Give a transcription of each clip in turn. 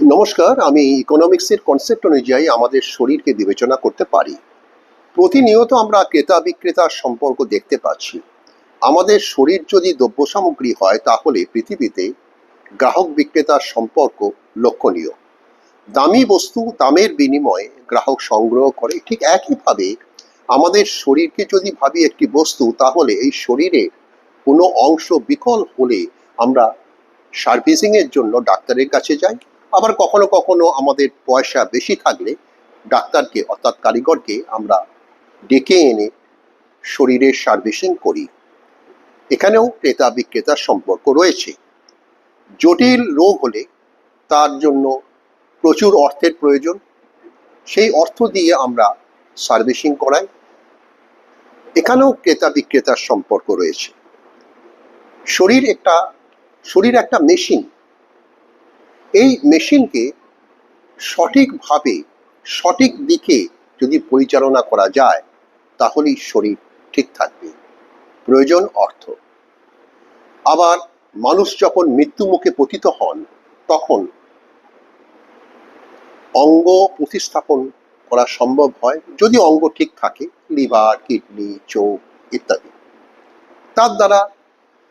নমস্কার। আমি ইকোনমিক্সের কনসেপ্ট অনুযায়ী আমাদের শরীরকে বিবেচনা করতে পারি। প্রতিনিয়ত আমরা ক্রেতা বিক্রেতার সম্পর্ক দেখতে পাচ্ছি। আমাদের শরীর যদি দ্রব্য সামগ্রী হয় তাহলে পৃথিবীতে গ্রাহক বিক্রেতার সম্পর্ক লক্ষণীয়। দামি বস্তু দামের বিনিময়ে গ্রাহক সংগ্রহ করে, ঠিক একইভাবে আমাদের শরীরকে যদি ভাবি একটি বস্তু, তাহলে এই শরীরে কোনো অংশ বিকল হলে আমরা সার্ভিসিংয়ের জন্য ডাক্তারের কাছে যাই। আবার কখনো কখনো আমাদের পয়সা বেশি থাকলে ডাক্তারকে অর্থাৎ কারিগরকে আমরা ডেকে এনে শরীরের সার্ভিসিং করি। এখানেও ক্রেতা বিক্রেতার সম্পর্ক রয়েছে। জটিল রোগ হলে তার জন্য প্রচুর অর্থের প্রয়োজন, সেই অর্থ দিয়ে আমরা সার্ভিসিং করাই। এখানেও ক্রেতা বিক্রেতার সম্পর্ক রয়েছে। শরীর একটা মেশিন। এই মেশিনকে সঠিকভাবে সঠিক দিকে যদি পরিচালনা করা যায় তাহলেই শরীর ঠিক থাকবে। প্রয়োজন অর্থ। আবার মানুষ যখন মৃত্যু মুখে পতিত হন তখন অঙ্গ প্রতিস্থাপন করা সম্ভব হয় যদি অঙ্গ ঠিক থাকে, লিভার, কিডনি, চোখ ইত্যাদি। তার দ্বারা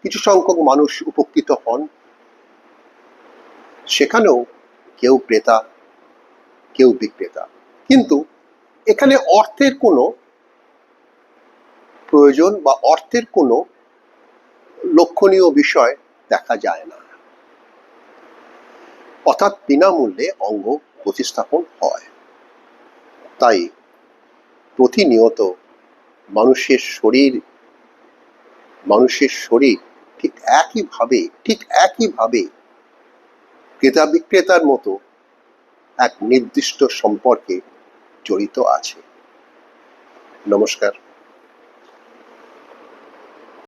কিছু সংখ্যক মানুষ উপকৃত হন। সেখানেও কেউ ক্রেতা কেউ বিক্রেতা, কিন্তু এখানে অর্থের কোনো প্রয়োজন বা অর্থের কোনো লক্ষণীয় বিষয় দেখা যায় না, অর্থাৎ বিনামূল্যে অঙ্গ প্রতিস্থাপন হয়। তাই প্রতিনিয়ত মানুষের শরীর ঠিক একইভাবে ক্রেতা বিক্রেতার মতো এক নির্দিষ্ট সম্পর্কে জড়িত আছে। নমস্কার।